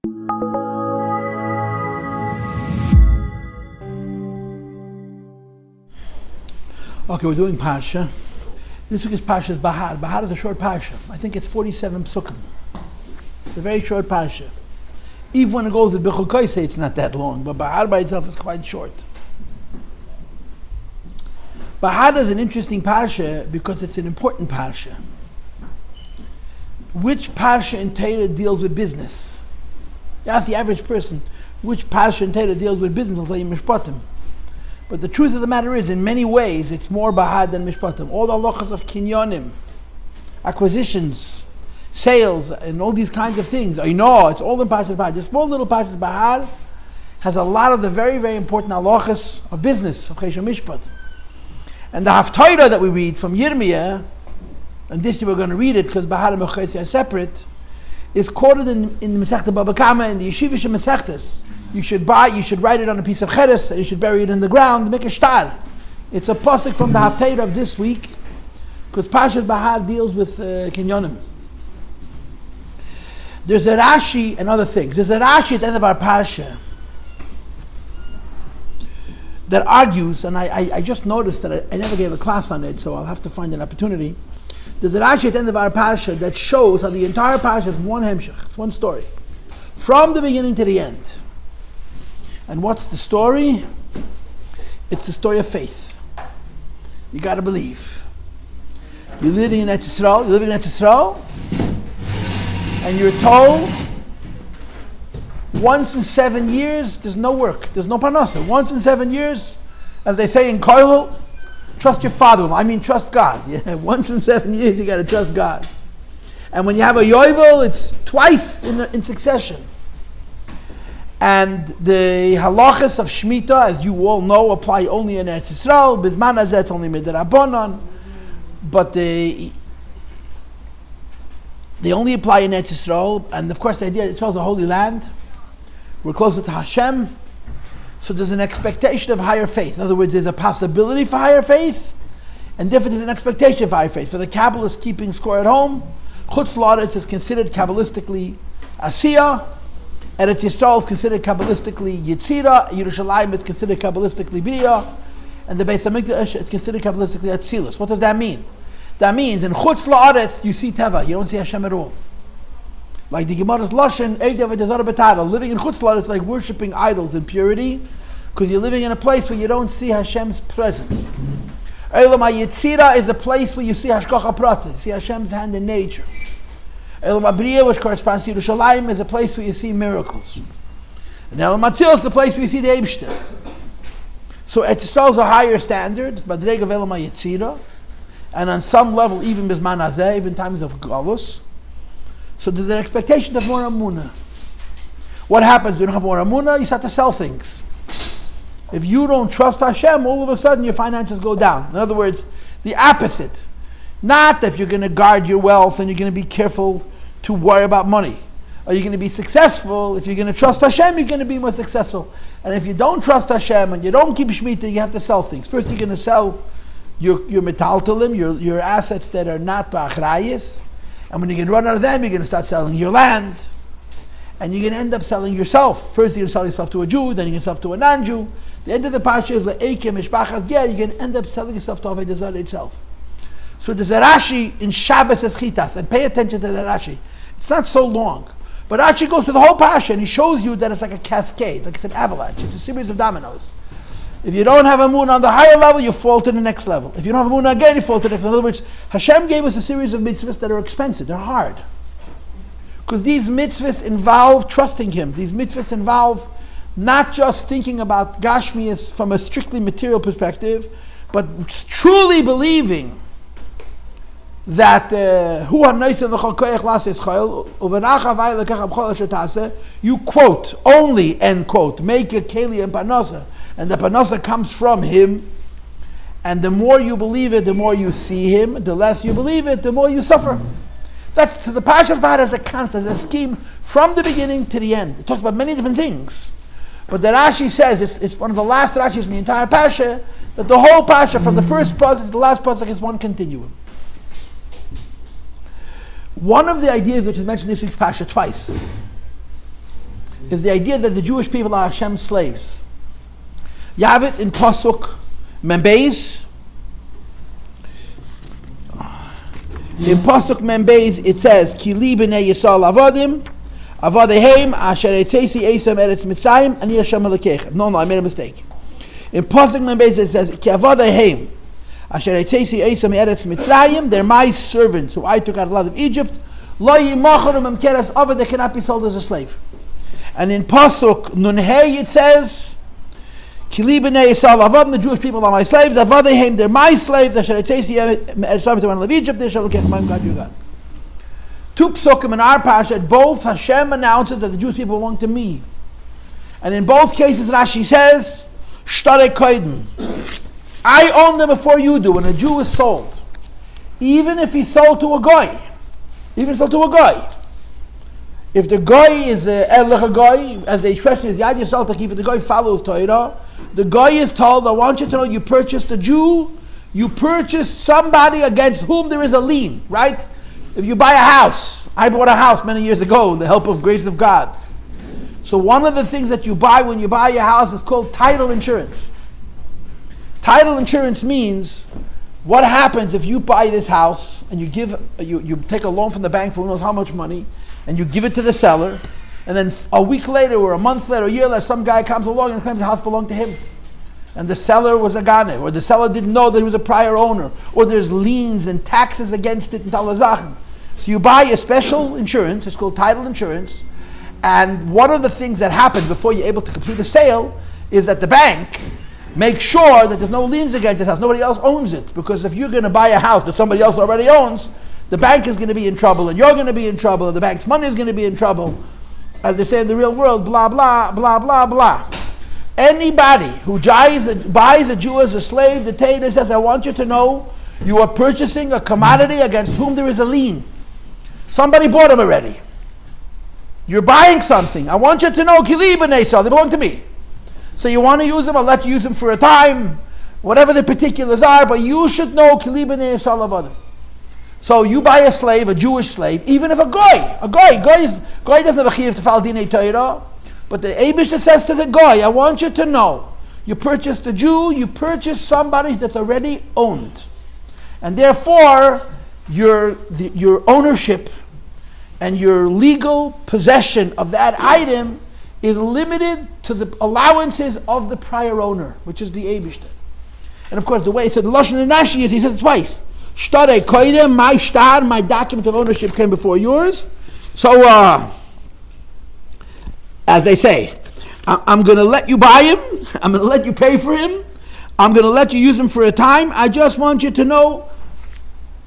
Okay, we're doing Parsha. This week is Parsha's BeHar. BeHar is a short Parsha. I think it's 47 psukim. It's a very short Parsha. Even when it goes with Bechukoi, it's not that long, but BeHar by itself is quite short. BeHar is an interesting Parsha because it's an important Parsha. Which Parsha in Torah deals with business? You ask the average person, which Parsha in Torah deals with business? I'll tell you Mishpatim. But the truth of the matter is, in many ways, it's more BeHar than Mishpatim. All the halachas of kinyonim, acquisitions, sales, and all these kinds of things. I know, it's all in Parshas BeHar. The small little Parshas BeHar has a lot of the very, very important halachas of business, of Chesed Mishpat. And the Haftarah that we read from Yirmiyah, and this year we're going to read it because BeHar and Mechesi are separate, is quoted in Masechta Baba Kama, in the Yeshivish Masechtas. You should write it on a piece of cheres, and you should bury it in the ground, make a shtar. It's a pasuk from the Haftarah of this week, because Parshas BeHar deals with kinyonim. There's a Rashi and other things. There's a Rashi at the end of our Parsha that argues, and I just noticed that I never gave a class on it, so I'll have to find an opportunity. There's a Rashi at the end of our Parsha that shows how the entire Parsha is one hemshech. It's one story. From the beginning to the end. And what's the story? It's the story of faith. You got to believe. You're living in Eretz Yisrael, and you're told once in 7 years there's no work, there's no parnasa. Once in 7 years, as they say in Koilel, trust your father. I mean, trust God. Yeah, once in 7 years you got to trust God. And when you have a Yovel, it's twice in succession. And the halachas of Shemitah, as you all know, apply only in Eretz Yisrael. Bizman hazeh it's only midrabanan, but they only apply in Eretz Yisrael. And of course, the idea Yisrael is a holy land. We're closer to Hashem, so there's an expectation of higher faith. In other words, there's a possibility for higher faith, and therefore there's an expectation for higher faith. For the Kabbalists keeping score at home, Chutz La'aretz is considered Kabbalistically Asiyah. Eretz Yisrael is considered Kabbalistically Yitzira, Yerushalayim is considered Kabbalistically B'riyah, and the Beis HaMikdash is considered Kabbalistically Atzilus. What does that mean? That means in Chutz La'aretz you see Teva, you don't see Hashem at all. Like the Gemara's Lashon, living in Chutz La'aretz is like worshipping idols in purity, because you're living in a place where you don't see Hashem's presence. Eilam HaYitzira is a place where you see Hashgacha Pratis, you see Hashem's hand in nature. Elam Abriya, which corresponds to Yerushalayim, is a place where you see miracles. And Elam Atzil is the place where you see the Eibshter. So Eretz Yisrael is a higher standard, but the of Elam HaYitzira, and on some level even Bizman hazeh, even times of Galus. So there's an expectation of more Amunah. What happens when you don't have more Amunah? You start to sell things. If you don't trust Hashem, all of a sudden your finances go down. In other words, the opposite. Not that you're going to guard your wealth and you're going to be careful to worry about money. Are you going to be successful? If you're going to trust Hashem, you're going to be more successful. And if you don't trust Hashem and you don't keep Shemitah, you have to sell things. First, you're going to sell your metaltalim, your assets that are not ba'achrayis. And when you can run out of them, you're going to start selling your land. And you're going to end up selling yourself. First, you're going to sell yourself to a Jew, then you're going to sell to a non-Jew. The end of the Parsha is le'ekim mishpachas ger. You're going to end up selling yourself to Avadai Haim itself. So there's a Rashi in Shabbos Eschitas, and pay attention to that Rashi. It's not so long, but Rashi goes through the whole Parsha and he shows you that it's like a cascade, like it's an avalanche. It's a series of dominoes. If you don't have a moon on the higher level, you fall to the next level. If you don't have a moon again, you fall to the next level. In other words, Hashem gave us a series of mitzvahs that are expensive, they're hard. Because these mitzvahs involve trusting Him. These mitzvahs involve not just thinking about Gashmias from a strictly material perspective, but truly believing that you quote only, end quote, make a keli and panasa, and the panasa comes from Him, and the more you believe it, the more you see Him, the less you believe it, the more you suffer. That's so the Parshas BeHar has a constant, as a scheme from the beginning to the end. It talks about many different things, but the Rashi says it's one of the last Rashis in the entire Parsha, that the whole Parsha from the first pasuk to the last pasuk is one continuum. One of the ideas which is mentioned in this week's Parsha twice is the idea that the Jewish people are Hashem's slaves. You have it in Pasuk Membeis. In Pasuk Membeis it says, Kili b'nei Yisrael avadim, Avadai Haim, asher etzesi esam eretz Mitzrayim, ani Hashem Elokeichem. No, I made a mistake. In Pasuk Membeis it says, Ki Avadai Haim, asher etzesi esam eretz Mitzrayim, they're my servants who I took out of the land of Egypt. Lo yimachorim emkeres avad, they cannot be sold as a slave. And in Pasuk Nunhei it says, Kili b'nei Yisrael avadim, the Jewish people are my slaves. Avadai Haim, they're my slaves. Asher etzesi eretz Mitzrayim, the land of Egypt. They shall Elokeichem, I'm God, your God. Two psukim in our Parsha, both Hashem announces that the Jewish people belong to me. And in both cases, Rashi says, Shtare koidem. I own them before you do. When a Jew is sold, even if he's sold to a guy, if the guy is a erlich guy, as the expression is, Yad Yisrael Takif, if the guy follows Torah, the guy is told, I want you to know, you purchased a Jew, you purchased somebody against whom there is a lien, right? If you buy a house, I bought a house many years ago with the help of grace of God. So one of the things that you buy when you buy your house is called title insurance. Title insurance means what happens if you buy this house and you take a loan from the bank for who knows how much money and you give it to the seller, and then a week later or a month later, a year later, some guy comes along and claims the house belonged to him. And the seller was a Gane, or the seller didn't know that he was a prior owner, or there's liens and taxes against it in Talazachin. So you buy a special insurance, it's called title insurance, and one of the things that happens before you're able to complete a sale is that the bank makes sure that there's no liens against this house, nobody else owns it, because if you're going to buy a house that somebody else already owns, the bank is going to be in trouble, and you're going to be in trouble, and the bank's money is going to be in trouble. As they say in the real world, blah, blah, blah, blah, blah. Anybody who buys a Jew as a slave, the Torah says, I want you to know you are purchasing a commodity against whom there is a lien. Somebody bought them already. You're buying something. I want you to know, Kili b'nei Yisrael, they belong to me. So you want to use them, I'll let you use them for a time, whatever the particulars are, but you should know, Kili b'nei Yisrael avadim. So you buy a slave, a Jewish slave, even if a guy doesn't have a chiyuv to file dinei Torah, but the Eibishter says to the guy, I want you to know, you purchased a Jew, you purchased somebody that's already owned. And therefore, your ownership and your legal possession of that item is limited to the allowances of the prior owner, which is the Eibishter. And of course, the way he said the Lashon in Rashi is, he says it twice. Shtare koidem, my shtar, my document of ownership came before yours. So, as they say, I'm going to let you buy him, I'm going to let you pay for him, I'm going to let you use him for a time, I just want you to know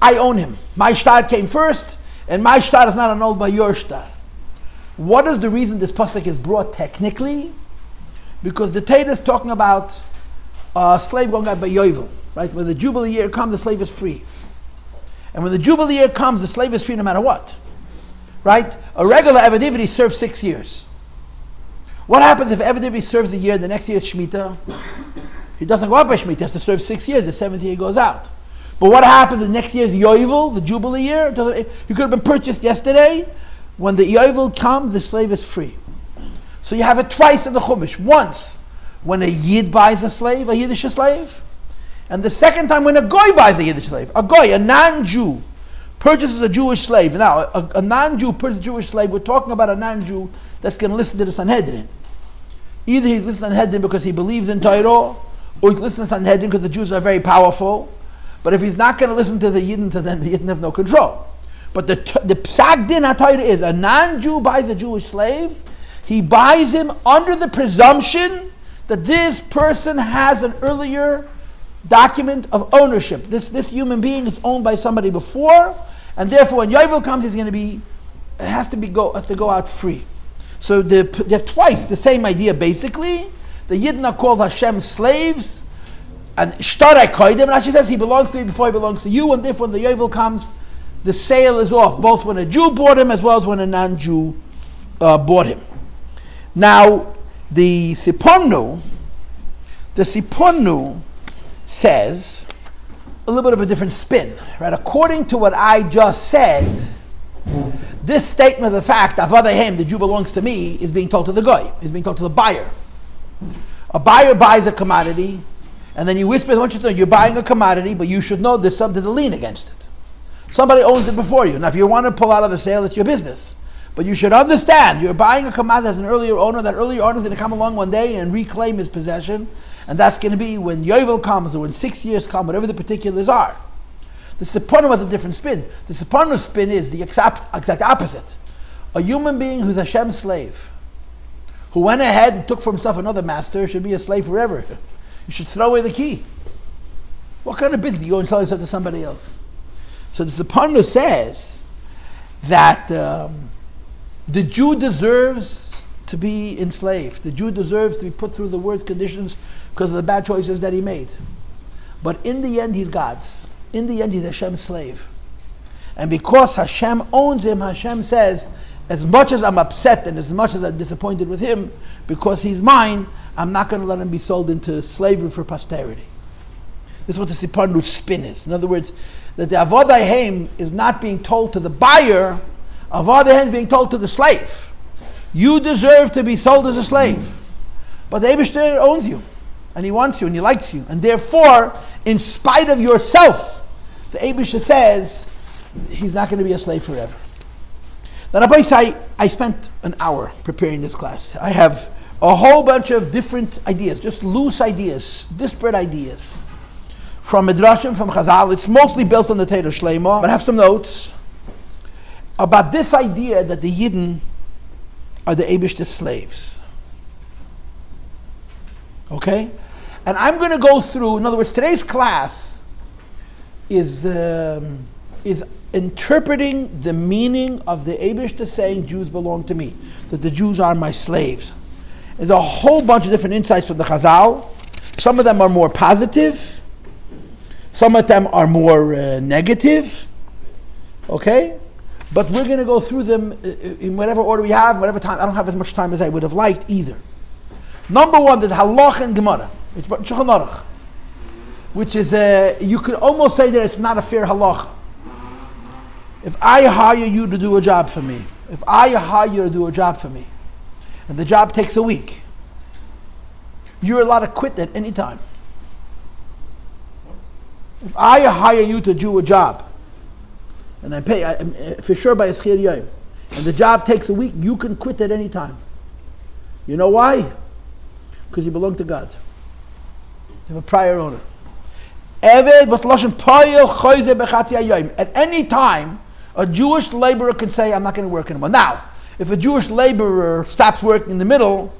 I own him. My shtar came first, and my shtar is not annulled by your shtar. What is the reason this pasuk is brought technically? Because the Torah is talking about a slave going out by Yovel, right? When the Jubilee year comes, the slave is free. And when the Jubilee year comes, the slave is free no matter what, right? A regular Eved Ivri serves 6 years. What happens if Eved Ivri serves a year, the next year is Shemitah? He doesn't go out by Shemitah, he has to serve 6 years, the 7th year he goes out. But what happens the next year is Yovel, the Jubilee year? He could have been purchased yesterday. When the Yovel comes, the slave is free. So you have it twice in the Chumash. Once, when a Yid buys a slave, a Yiddish slave. And the second time when a Goy buys a Yiddish slave. A Goy, a non-Jew, purchases a Jewish slave. Now, a non-Jew purchases a Jewish slave. We're talking about a non-Jew that's going to listen to the Sanhedrin. Either he's listening to the Sanhedrin because he believes in Torah, or he's listening to the Sanhedrin because the Jews are very powerful. But if he's not going to listen to the Yidden, then the Yidden have no control. But the Psak Din HaTorah is, a non-Jew buys a Jewish slave, he buys him under the presumption that this person has an earlier document of ownership. This human being is owned by somebody before, and therefore when Yovel comes, he's going to has to go out free. So they have twice the same idea basically. The Yidden are called Hashem's slaves, and Shtare Koidem, Rashi says he belongs to you before he belongs to you, and therefore when the Yovel comes, the sale is off, both when a Jew bought him as well as when a non-Jew bought him. Now, the Sforno says a little bit of a different spin, right? According to what I just said, This statement of the fact, Avadai Haim, the Jew belongs to me, is being told to the guy, is being told to the buyer. A buyer buys a commodity, and then you whisper, I want you to know, you're buying a commodity, but you should know there's a lien against it. Somebody owns it before you. Now, if you want to pull out of the sale, it's your business. But you should understand, you're buying a commodity as an earlier owner. That earlier owner is going to come along one day and reclaim his possession. And that's going to be when Yovel comes, or when 6 years come, whatever the particulars are. The Sforno has a different spin. The Sforno spin is the exact opposite. A human being who's Hashem's slave, who went ahead and took for himself another master, should be a slave forever. You should throw away the key. What kind of business do you go and sell yourself to somebody else? So the Sforno says that the Jew deserves to be enslaved. The Jew deserves to be put through the worst conditions because of the bad choices that he made. But in the end, he's God's. In the end, he's Hashem's slave. And because Hashem owns him, Hashem says, as much as I'm upset and as much as I'm disappointed with him, because he's mine, I'm not going to let him be sold into slavery for posterity. This is what the Sforno's spin is. In other words, that the Avadai Haim is not being told to the buyer, Avadai Haim is being told to the slave. You deserve to be sold as a slave. But the Eibishter owns you, and he wants you, and he likes you. And therefore, in spite of yourself, the Eibishter says, he's not going to be a slave forever. Now, Rabbi, I spent an hour preparing this class. I have a whole bunch of different ideas, just loose ideas, disparate ideas, from Midrashim, from Chazal. It's mostly built on the Torah Shlema, but I have some notes about this idea that the Yidden are the Eibishter's slaves. Okay? And I'm going to go through, in other words, today's class is interpreting the meaning of the Eibishter saying Jews belong to me, that the Jews are my slaves. There's a whole bunch of different insights from the Chazal. Some of them are more positive. Some of them are more negative. Okay? But we're going to go through them in whatever order we have, whatever time. I don't have as much time as I would have liked either. Number one, there's Halach and Gemara. It's Shulchan Aruch, which is, you could almost say that it's not a fair halacha. If I hire you to do a job for me, and the job takes a week, you're allowed to quit at any time. If I hire you to do a job, and I pay, for sure by a schir yom, and the job takes a week, you can quit at any time. You know why? Because you belong to God. You have a prior owner. At any time, a Jewish laborer can say, I'm not going to work anymore. Now, if a Jewish laborer stops working in the middle,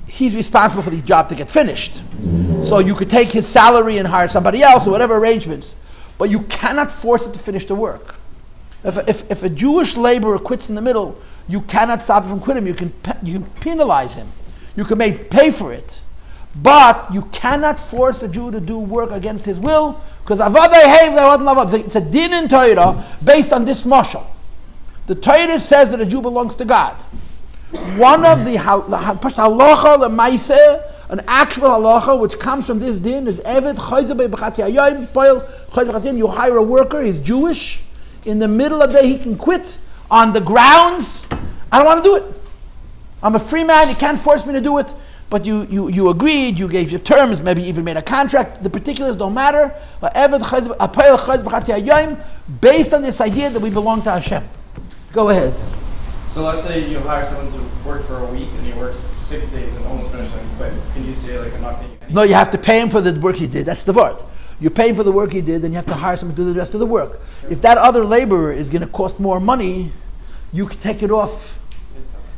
he's responsible for the job to get finished. So you could take his salary and hire somebody else or whatever arrangements, but you cannot force it to finish the work. If a Jewish laborer quits in the middle, you cannot stop him from quitting. You can penalize him. You can pay for it. But you cannot force a Jew to do work against his will, because Avadai Haim, it's a din in Torah based on this mashal. The Torah says that a Jew belongs to God. One of the halacha l'maaseh, an actual halacha which comes from this din, is Eved Ivri. You hire a worker, he's Jewish. In the middle of the day, he can quit on the grounds, I don't want to do it. I'm a free man, you can't force me to do it. But you agreed, you gave your terms, maybe even made a contract. The particulars don't matter. Based on this idea that we belong to Hashem. Go ahead. So let's say you hire someone to work for a week and he works 6 days and almost finished and quit. Can you say, like, I'm not paying you anything? No, you have to pay him for the work he did. That's the word. You pay him for the work he did, then you have to hire someone to do the rest of the work. Sure. If that other laborer is going to cost more money, you can take it off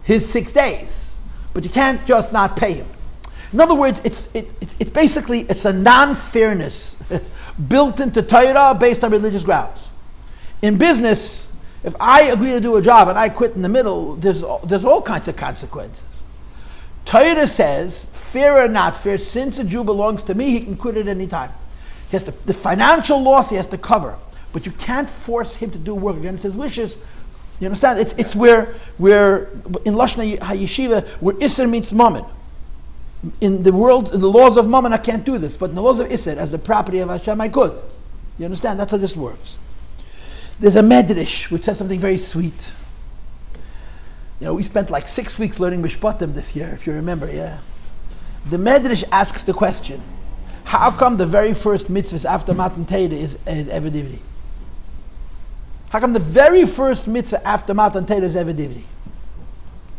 his 6 days. But you can't just not pay him. In other words, it's basically a non-fairness built into Torah based on religious grounds. In business, if I agree to do a job and I quit in the middle, there's all kinds of consequences. Torah says, fair or not fair, since a Jew belongs to me, he can quit at any time. He has the financial loss he has to cover, but you can't force him to do work against his wishes. You understand? It's where in Lashon HaYeshiva, where Isser meets Mammon. In the world, in the laws of Mammon, I can't do this, but in the laws of Isser, as the property of Hashem, I could. You understand? That's how this works. There's a Midrash which says something very sweet. We spent like 6 weeks learning Mishpatim this year, if you remember, yeah? The Midrash asks the question, how come the very first mitzvah after Matan Torah is Eved Ivri? How come the very first mitzvah after Matan Torah is Eved Ivri?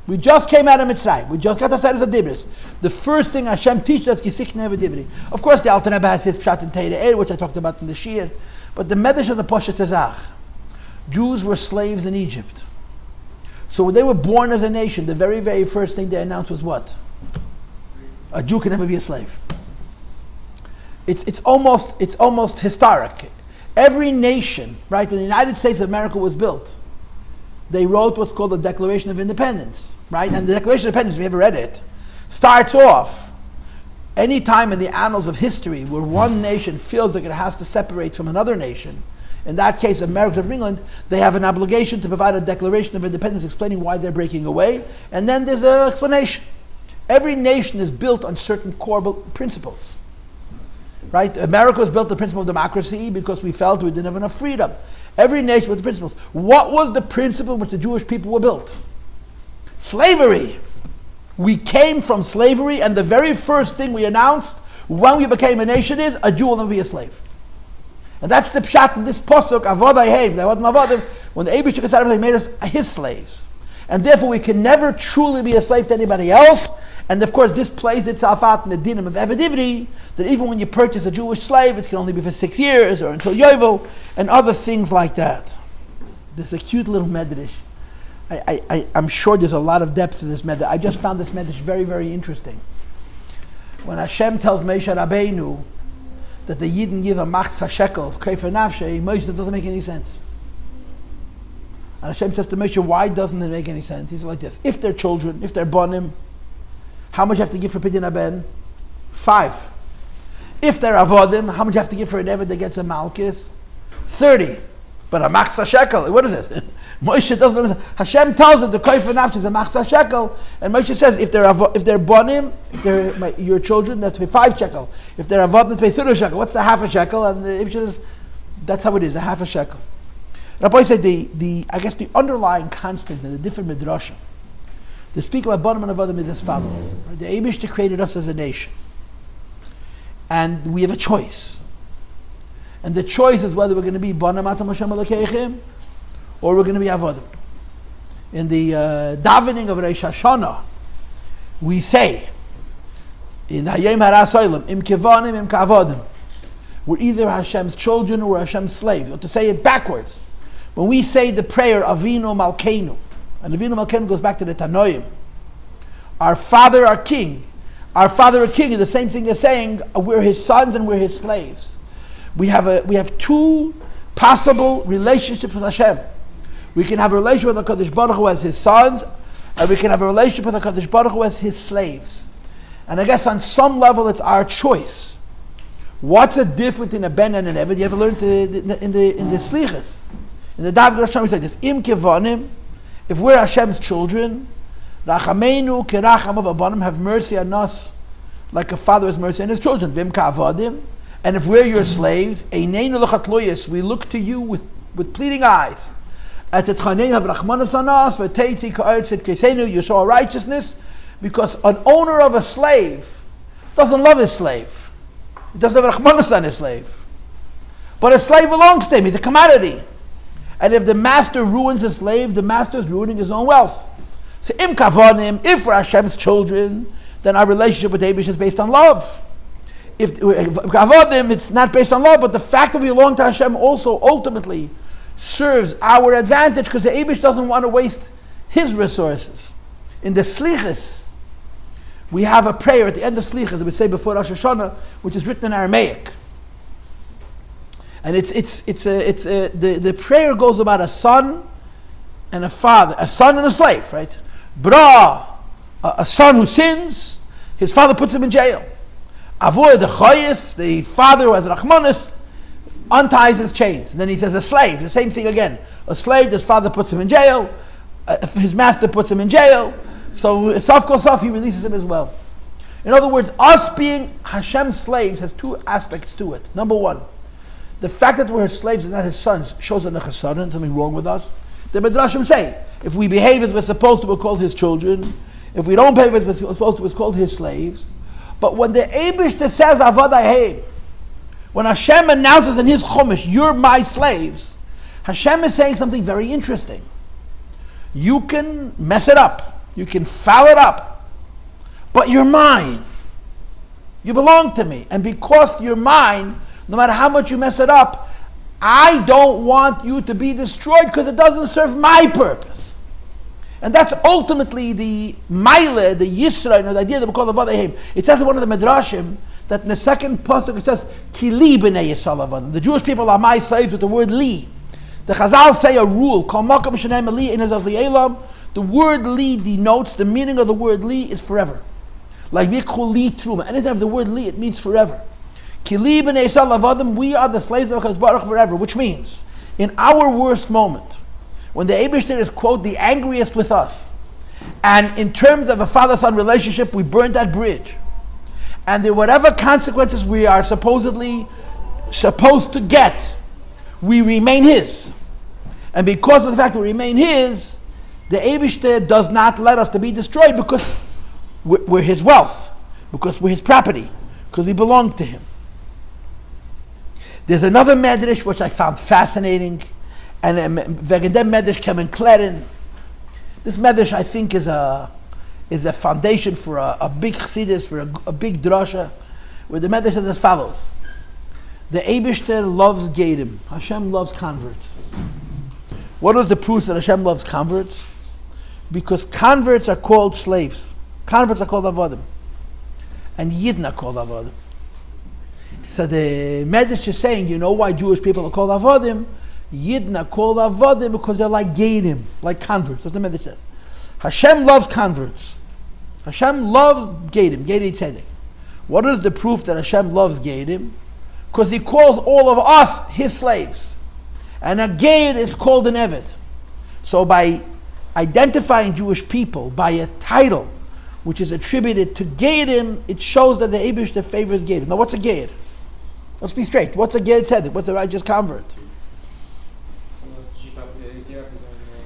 We just came out of Mitzrayim. We just got outside of the Dibris. The first thing Hashem teaches us is Yisichna Eved Ivri. Of course, the Alter Rebbe has his Pshat in Torah, which I talked about in the Shir. But the Medrash of the Pasha Tezach, Jews were slaves in Egypt. So when they were born as a nation, the very, very first thing they announced was what? A Jew can never be a slave. It's almost historic. Every nation, right, when the United States of America was built, they wrote what's called the Declaration of Independence, right? And the Declaration of Independence, if you ever read it, starts off any time in the annals of history where one nation feels like it has to separate from another nation. In that case, America of England, they have an obligation to provide a Declaration of Independence explaining why they're breaking away, and then there's an explanation. Every nation is built on certain core principles. Right? America was built on the principle of democracy because we felt we didn't have enough freedom. Every nation with the principles. What was the principle which the Jewish people were built? Slavery. We came from slavery, and the very first thing we announced when we became a nation is a Jew will never be a slave. And that's the pshat in this pasuk, Avadai Haim, when the Abishah took us out of, they made us his slaves. And therefore we can never truly be a slave to anybody else. And of course, this plays itself out in the dinim of Eved Ivri, that even when you purchase a Jewish slave, it can only be for 6 years or until Yovel, and other things like that. There's a cute little medrash. I'm sure there's a lot of depth to this medrash. I just found this medrash very, very interesting. When Hashem tells Moshe Rabbeinu that the Yidden give a machzah shekel of keifer nafshei, Moshe, that doesn't make any sense. And Hashem says to Moshe, why doesn't it make any sense? He says like this: if they're children, if they're bonim, how much you have to give for Pidyon Haben? 5. If they're avodim, how much you have to give for an Eved that gets a malchus? 30. But a machzah shekel, what is it? Moshe doesn't understand. Hashem tells them the koyfer nafsh is a machzah shekel, and Moshe says if they're bonim, if they're your children, they have to pay 5 shekel. If they're avodim, they pay 30 shekel. What's the half a shekel? And the Ibn says that's how it is, a half a shekel. Rabbi said I guess the underlying constant in the different midrashim, the speak about Bonim and Avodim is as follows. The Eibishter created us as a nation. And we have a choice. And the choice is whether we're going to be Bonim Atam Hashem Elokeichem or we're going to be Avodim. In the davening of Rosh Hashanah, we say, in Hayom Haras Olam, Im Kevonim, Im Kavodim. We're either Hashem's children or Hashem's slaves. Or to say it backwards, when we say the prayer Avinu Malkeinu, and Avinu Malkeinu goes back to the Tanoim. Our Father, our King. Our Father, our King is the same thing as saying we're His sons and we're His slaves. We have 2 possible relationships with Hashem. We can have a relationship with HaKadosh Baruch Hu as His sons, and we can have a relationship with HaKadosh Baruch Hu as His slaves. And I guess on some level it's our choice. What's the difference in a Ben and an Eved? You ever learned in the Slichas? In the David Hashem we say this: Im Kevonim. If we're Hashem's children, Rachameinu keracham avabanim, have mercy on us like a father has mercy on his children. Vim ka'avadim. And if we're your slaves, eineinu lechatloyes, we look to you with pleading eyes. Atetchaneinu have rachmanas on us, v'teitzi ka'aretz et keseinu, you show righteousness, because an owner of a slave doesn't love his slave. He doesn't have rachmanas on his slave. But a slave belongs to him, he's a commodity. And if the master ruins a slave, the master is ruining his own wealth. So, im kavonim, if we're Hashem's children, then our relationship with Abish is based on love. If kavonim, it's not based on love, but the fact that we belong to Hashem also ultimately serves our advantage, because the Abish doesn't want to waste his resources. In the Slichas, we have a prayer at the end of Slichas that we say before Rosh Hashanah, which is written in Aramaic. And the prayer goes about a son and a father, a son and a slave, right? Bra, a son who sins, his father puts him in jail. Avoy the chayis, the father who has rachmanis, unties his chains. And then he says a slave, the same thing again. A slave, his father puts him in jail, his master puts him in jail, so sof kol sof, he releases him as well. In other words, us being Hashem's slaves has 2 aspects to it. Number 1, the fact that we're his slaves and not his sons shows a nechasaron, something wrong with us. The Midrashim say, If we behave as we're supposed to, we're called his children. If we don't behave as we're supposed to, we're called his slaves. But when the Eibishter says Avadai Haim, when Hashem announces in his Chumash, you're my slaves, Hashem is saying something very interesting. You can mess it up. You can foul it up. But you're mine. You belong to me. And because you're mine, no matter how much you mess it up, I don't want you to be destroyed because it doesn't serve my purpose. And that's ultimately the Maile, the Yisra, the idea that we call the Avadai Haim. It says in one of the Midrashim that in the second pasuk it says, Ki li b'nei Yisrael avadim. The Jewish people are my slaves with the word li. The Chazal say a rule, Kol makom shene'emar li ein hazaz li'elam. The word li denotes, the meaning of the word li is forever. Like vikhu li truma. Anytime the word li, it means forever. Ki li b'nei Yisrael avadim, we are the slaves of HaKadosh Baruch forever, which means, in our worst moment, when the Eibishter is, quote, the angriest with us, and in terms of a father-son relationship, we burned that bridge, and there whatever consequences we are supposedly supposed to get, we remain his. And because of the fact that we remain his, the Eibishter does not let us to be destroyed because we're his wealth, because we're his property, because we belong to him. There's another Midrash which I found fascinating, and wegen dem Midrash came in Kleren. This Midrash, I think, is a foundation for a big chassidus, for a big drasha, where the Midrash says as follows: the Eibishter loves Gedim. Hashem loves converts. What is the proof that Hashem loves converts? Because converts are called slaves. Converts are called avadim, and Yidden are called avadim. So the Midrash is saying, you know why Jewish people are called avadim? Yidden are called avadim because they're like Gedim, like converts. That's what the Midrash says. Hashem loves converts. Hashem loves Gedim, Gedei Tzedek. What is the proof that Hashem loves Gedim? Because he calls all of us his slaves. And a Ged is called an Eved. So by identifying Jewish people by a title which is attributed to Gedim, it shows that the Eibishter favors Gedim. Now what's a Ged? Let's be straight. What's a Ged Tzedek? What's a righteous convert?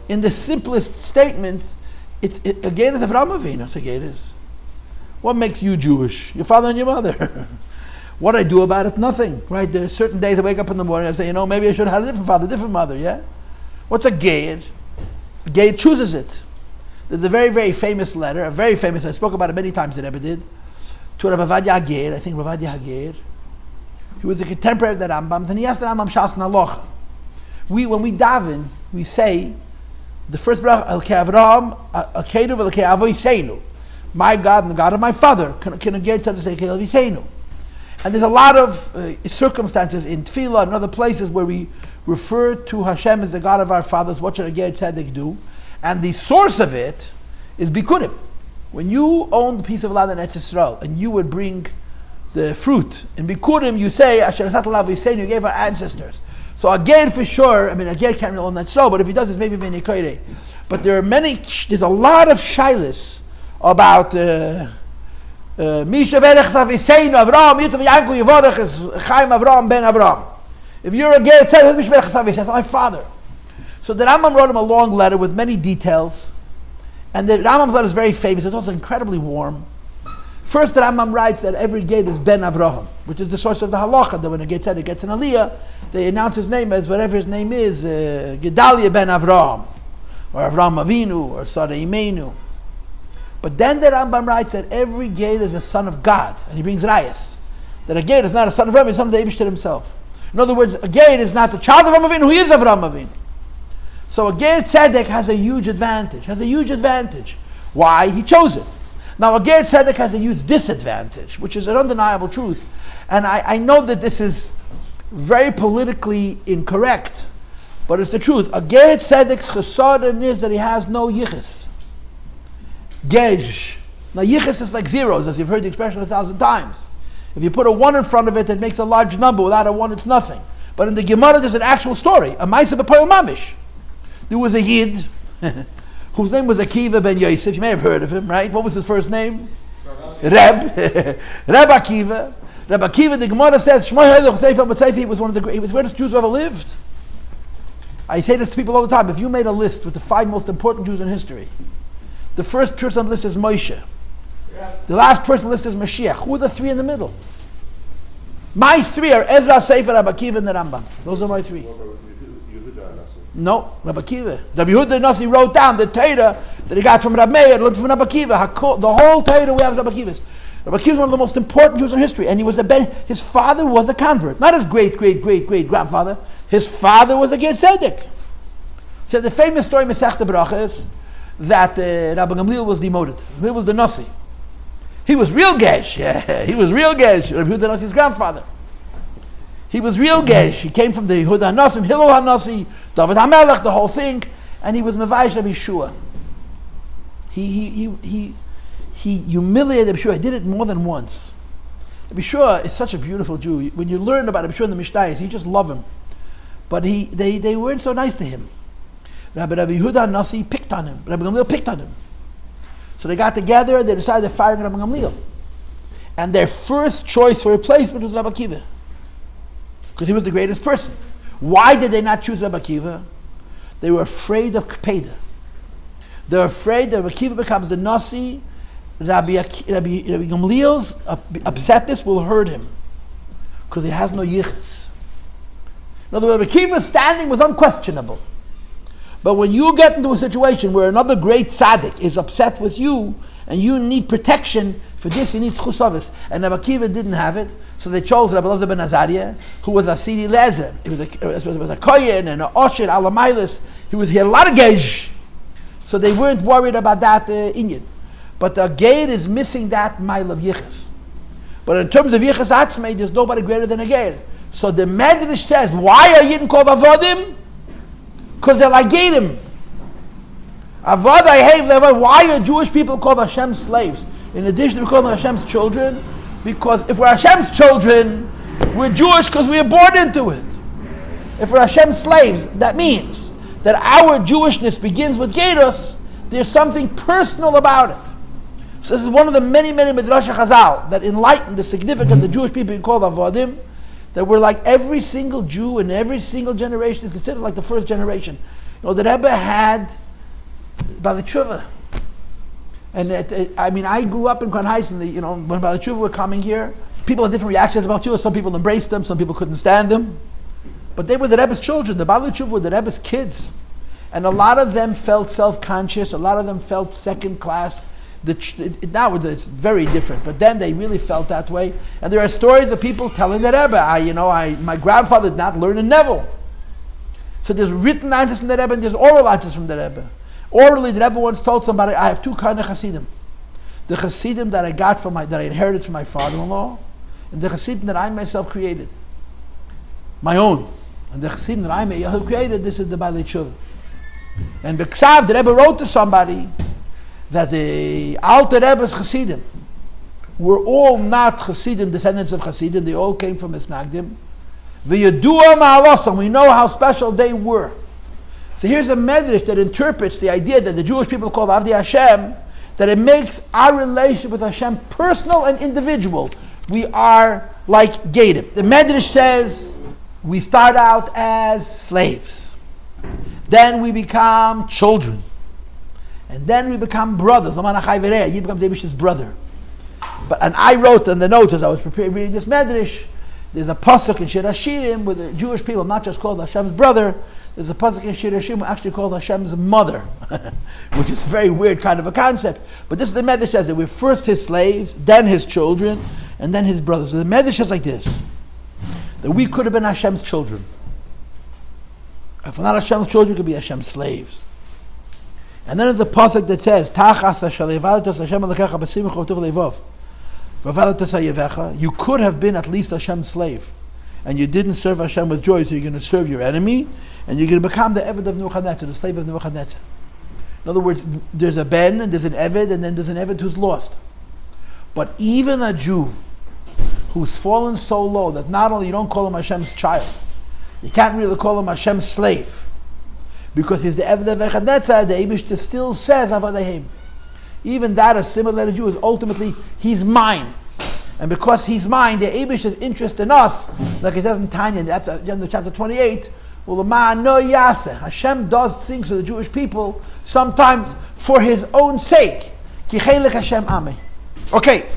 In the simplest statements, a Ged is Avraham Avinu. It's a Ged is. What makes you Jewish? Your father and your mother. What I do about it? Nothing. Right? There are certain days I wake up in the morning and I say, maybe I should have had a different father, different mother, yeah? What's a Ged? A Ged chooses it. There's a very, very famous letter, I spoke about it many times, the Rebbe did, to Rabbi Avadai Haim, I think Rabbi Avadai Haim. He was a contemporary of the Rambam's, and he asked the Rambam Shas Nalocha. When we daven, we say, the first bracha, Elkei Avraham, Akeinu v'Elkei Avo Yiseinu. My God and the God of my father. Can a Ged say Elkei Yiseinu? And there's a lot of circumstances in Tefillah and other places where we refer to Hashem as the God of our fathers. What should a Ged Tzedek do? And the source of it is Bikurim. When you owned a piece of land in Eretz Yisrael and you would bring the fruit, in Bikurim you say, Asher Asat Alav Yiseinu, you gave our ancestors. So a Ged for sure, a Ged can't really own that soul, but if he does, it's maybe V'nikoire. But there's a lot of shilas about Misha Berech Saviseinu, Avraham, Yitzchak, Yaakov, Yevorech is Chaim Avraham ben Avraham. If you're a Ged, tell him Misha Berech Saviseinu, that's my father. So the Rambam wrote him a long letter with many details, and the Rambam's letter is very famous. It's also incredibly warm. First, the Rambam writes that every Ged is Ben Avraham, which is the source of the halacha, that when a Ged Tzedek gets an aliyah, they announce his name as whatever his name is, Gedalia Ben Avraham, or Avraham Avinu, or Sarah Imenu. But then the Rambam writes that every Ged is a son of God, and he brings rayas. That a Ged is not a son of Avraham, he's son of the Eibishter himself. In other words, a Ged is not the child of Avraham Avinu, he is Avraham Avinu. So a Ged Tzedek has a huge advantage. Why? He chose it. Now a Ged Tzedek has a huge disadvantage, which is an undeniable truth. And I know that this is very politically incorrect, but it's the truth. A Ged Tzedek's chesed is that he has no yichus. Gej. Now yichus is like zeros, as you've heard the expression 1,000 times. If you put a 1 in front of it, it makes a large number. Without a 1, it's nothing. But in the Gemara, there's an actual story. A Maisa b'Poyel Mamish. There was a Yid whose name was Akiva ben Yossi. You may have heard of him, right? What was his first name? Reb Akiva. Reb Akiva, the Gemara says, he was one of the greatest Jews who ever lived. I say this to people all the time. If you made a list with the 5 most important Jews in history, the first person on the list is Moshe. The last person on the list is Mashiach. Who are the 3 in the middle? My 3 are Ezra, Sefer, Rabbi Akiva, and the Rambam. Those are my 3. No, Rabbi Akiva. Rabbi Yehuda Nasi wrote down the Torah that he got from Rabbi Meir, learned from Rabbi Akiva. The whole Torah we have is Rabbi Akiva's. Rabbi Akiva is one of the most important Jews in history, and he was his father was a convert, not his great-great-great-great-grandfather. His father was a Ger Tzedek. So the famous story in Masechta Brachos that Rabbi Gamliel was demoted. He was the Nasi. He was real gesh. Yeah, he was real gesh. Rabbi Yehuda Nasi's grandfather. He was real gesh. He came from the Yehuda Hanasim, Hillel Hanasi, David HaMelech, the whole thing, and he was Mevayish Rabbi Yeshua. He humiliated Rabbi Yeshua. He did it more than once. Rabbi Yeshua is such a beautiful Jew. When you learn about Rabbi Yeshua in the Mishnayos, you just love him. But they weren't so nice to him. Rabbi Yehuda Nasi picked on him. Rabbi Gamliel picked on him. So they got together and they decided they're firing Rabbi Gamliel. And their first choice for replacement was Rabbi Akiva. Because he was the greatest person. Why did they not choose Rabbi Akiva? They were afraid of Kpeda. They were afraid that Rabbi Akiva becomes the Nasi. Rabbi Gamliel's upsetness will hurt him. Because he has no yichus. In other words, Rabbi Akiva's standing was unquestionable. But when you get into a situation where another great tzaddik is upset with you and you need protection, for this you need chusavis. And Rabbi Akiva didn't have it, so they chose Rabbi Elazar ben Azariah, who was a Sidi Lezer. He was a Kohen and an Osher, Alamailis. He had a lot of gej. So they weren't worried about that Indian. But the Geir is missing that mile of yichus. But in terms of yichus atzmei, there's nobody greater than a Geir. So the Midrash says, why are Yidden called Avodim? Because they're like Gerim. Avadai Haim, why are Jewish people called Hashem's slaves? In addition to calling Hashem's children, because if we're Hashem's children, we're Jewish because we are born into it. If we're Hashem's slaves, that means that our Jewishness begins with Gerus. There's something personal about it. So this is one of the many Midrashim Chazal that enlighten the significance of the Jewish people being called Avodim. That we're like every single Jew in every single generation is considered like the first generation. You know, the Rebbe had Bali Tshuva. And I grew up in Crown Heights, and when Bali Tshuva were coming here, people had different reactions about Tshuva. Some people embraced them, some people couldn't stand them. But they were the Rebbe's children. The Bali Tshuva were the Rebbe's kids. And a lot of them felt self-conscious, a lot of them felt second class. Now it's very different, but then they really felt that way. And there are stories of people telling the Rebbe, my grandfather did not learn in Neville. So there's written answers from the Rebbe and there's oral answers from the Rebbe. Orally, the Rebbe once told somebody, I have 2 kind of Hasidim. The Hasidim that I inherited from my father-in-law, and the Hasidim that I myself created. My own. And the Hasidim that I myself created, this is the Balei Tshuva. And B'Ksav, the Rebbe wrote to somebody that the Alter Rebbe's Hasidim were all not Hasidim, descendants of Hasidim. They all came from Esnagdim. V'yadua ma'alosam. We know how special they were. So here's a medrash that interprets the idea that the Jewish people call Avdei Hashem, that it makes our relationship with Hashem personal and individual. We are like Gedim. The medrash says we start out as slaves. Then we become children. And then we become brothers. Achei becomes Abish's brother. And I wrote in the notes as I was preparing reading this medrash, there's a pasuk in Shir Hashirim where the Jewish people not just called Hashem's brother, there's a pasuk in Shir Hashirim actually called Hashem's mother, which is a very weird kind of a concept. But this is the medrash says that we're first his slaves, then his children, and then his brothers. So the medrash is like this, that we could have been Hashem's children. If we're not Hashem's children, we could be Hashem's slaves. And then there's the pasuk that says, you could have been at least Hashem's slave, and you didn't serve Hashem with joy, so you're going to serve your enemy, and you're going to become the Eved of Nebuchadnezzar, the slave of Nebuchadnezzar. In other words, there's a Ben, and there's an Eved, and then there's an Eved who's lost. But even a Jew who's fallen so low that not only you don't call him Hashem's child, you can't really call him Hashem's slave, because he's the Eved of Nebuchadnezzar, the Eibishter still says Avadai Haim. Even that, a similar Jew, is ultimately, he's mine. And because he's mine, the Eibishter's interest in us, like it says in Tanya, at the end of chapter 28, Hashem does things to the Jewish people sometimes for His own sake. Okay,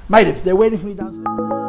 Ma'ariv, they're waiting for me downstairs.